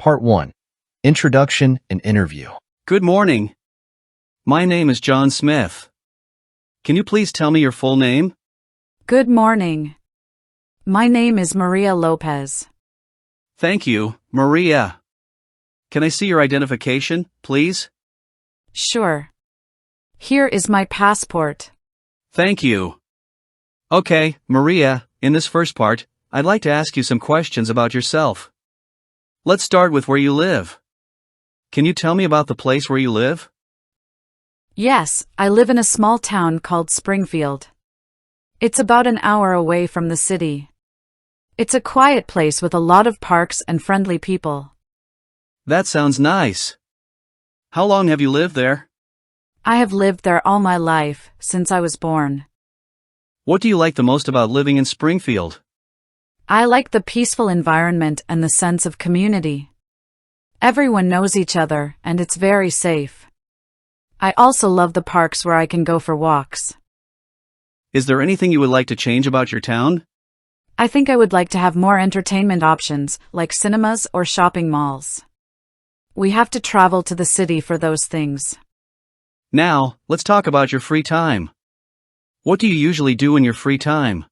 Part 1. Introduction and Interview. Good morning. My name is John Smith. Can you please tell me your full name? Good morning. My name is Maria Lopez. Thank you, Maria. Can I see your identification, please? Sure. Here is my passport. Thank you. Okay, Maria, in this first part, I'd like to ask you some questions about yourself. Let's start with where you live. Can you tell me about the place where you live? Yes, I live in a small town called Springfield. It's about an hour away from the city. It's a quiet place with a lot of parks and friendly people. That sounds nice. How long have you lived there? I have lived there all my life, since I was born. What do you like the most about living in Springfield? I like the peaceful environment and the sense of community. Everyone knows each other, and it's very safe. I also love the parks where I can go for walks. Is there anything you would like to change about your town? I think I would like to have more entertainment options, like cinemas or shopping malls. We have to travel to the city for those things. Now, let's talk about your free time. What do you usually do in your free time?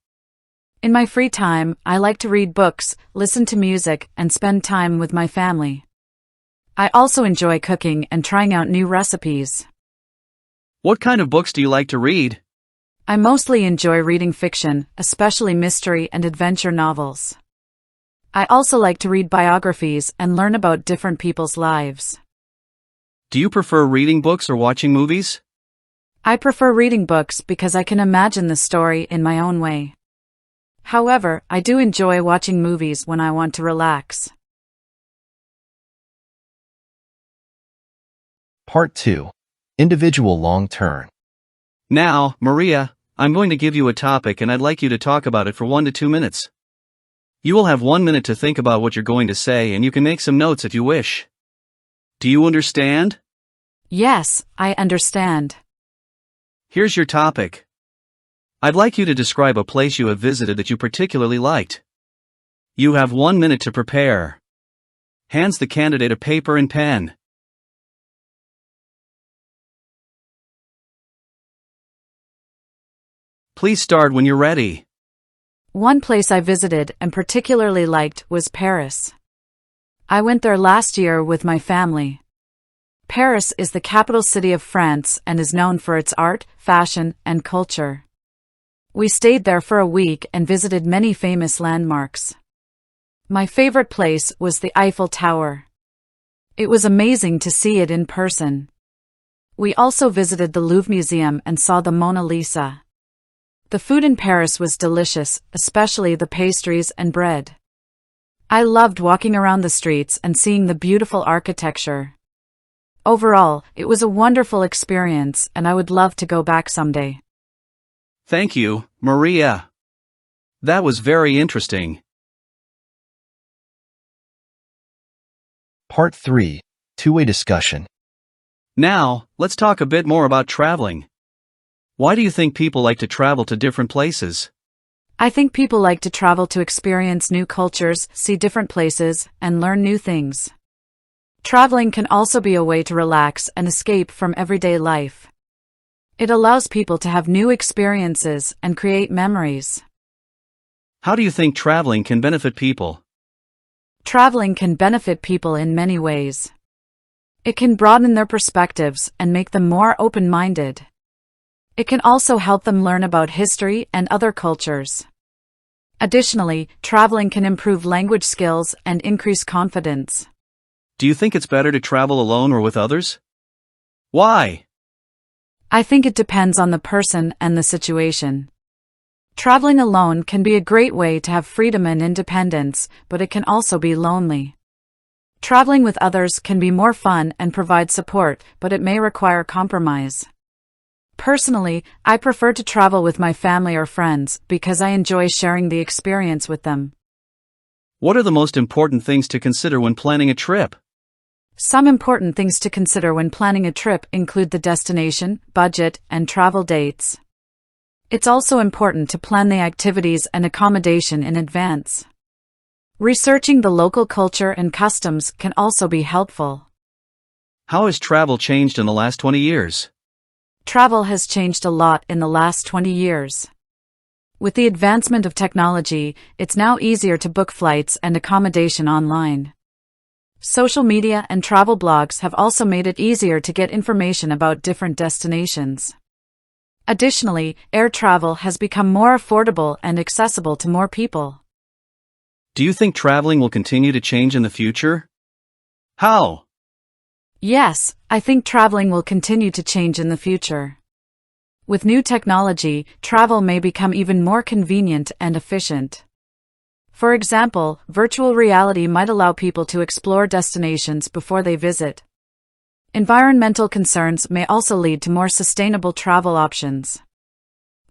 In my free time, I like to read books, listen to music, and spend time with my family. I also enjoy cooking and trying out new recipes. What kind of books do you like to read? I mostly enjoy reading fiction, especially mystery and adventure novels. I also like to read biographies and learn about different people's lives. Do you prefer reading books or watching movies? I prefer reading books because I can imagine the story in my own way. However, I do enjoy watching movies when I want to relax. Part 2. Individual Long Term. Now, Maria, I'm going to give you a topic and I'd like you to talk about it for 1 to 2 minutes. You will have 1 minute to think about what you're going to say and you can make some notes if you wish. Do you understand? Yes, I understand. Here's your topic. I'd like you to describe a place you have visited that you particularly liked. You have 1 minute to prepare. Hands the candidate a paper and pen. Please start when you're ready. One place I visited and particularly liked was Paris. I went there last year with my family. Paris is the capital city of France and is known for its art, fashion, and culture. We stayed there for a week and visited many famous landmarks. My favorite place was the Eiffel Tower. It was amazing to see it in person. We also visited the Louvre Museum and saw the Mona Lisa. The food in Paris was delicious, especially the pastries and bread. I loved walking around the streets and seeing the beautiful architecture. Overall, it was a wonderful experience and I would love to go back someday. Thank you, Maria. That was very interesting. Part 3. Two-way discussion. Now, let's talk a bit more about traveling. Why do you think people like to travel to different places? I think people like to travel to experience new cultures, see different places, and learn new things. Traveling can also be a way to relax and escape from everyday life. It allows people to have new experiences and create memories. How do you think traveling can benefit people? Traveling can benefit people in many ways. It can broaden their perspectives and make them more open-minded. It can also help them learn about history and other cultures. Additionally, traveling can improve language skills and increase confidence. Do you think it's better to travel alone or with others? Why? I think it depends on the person and the situation. Traveling alone can be a great way to have freedom and independence, but it can also be lonely. Traveling with others can be more fun and provide support, but it may require compromise. Personally, I prefer to travel with my family or friends because I enjoy sharing the experience with them. What are the most important things to consider when planning a trip? Some important things to consider when planning a trip include the destination, budget, and travel dates. It's also important to plan the activities and accommodation in advance. Researching the local culture and customs can also be helpful. How has travel changed in the last 20 years? Travel has changed a lot in the last 20 years. With the advancement of technology, it's now easier to book flights and accommodation online. Social media and travel blogs have also made it easier to get information about different destinations. Additionally, air travel has become more affordable and accessible to more people. Do you think traveling will continue to change in the future? How? Yes, I think traveling will continue to change in the future. With new technology, travel may become even more convenient and efficient. For example, virtual reality might allow people to explore destinations before they visit. Environmental concerns may also lead to more sustainable travel options.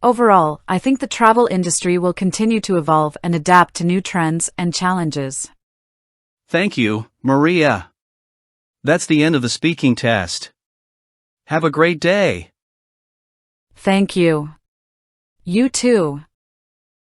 Overall, I think the travel industry will continue to evolve and adapt to new trends and challenges. Thank you, Maria. That's the end of the speaking test. Have a great day. Thank you. You too.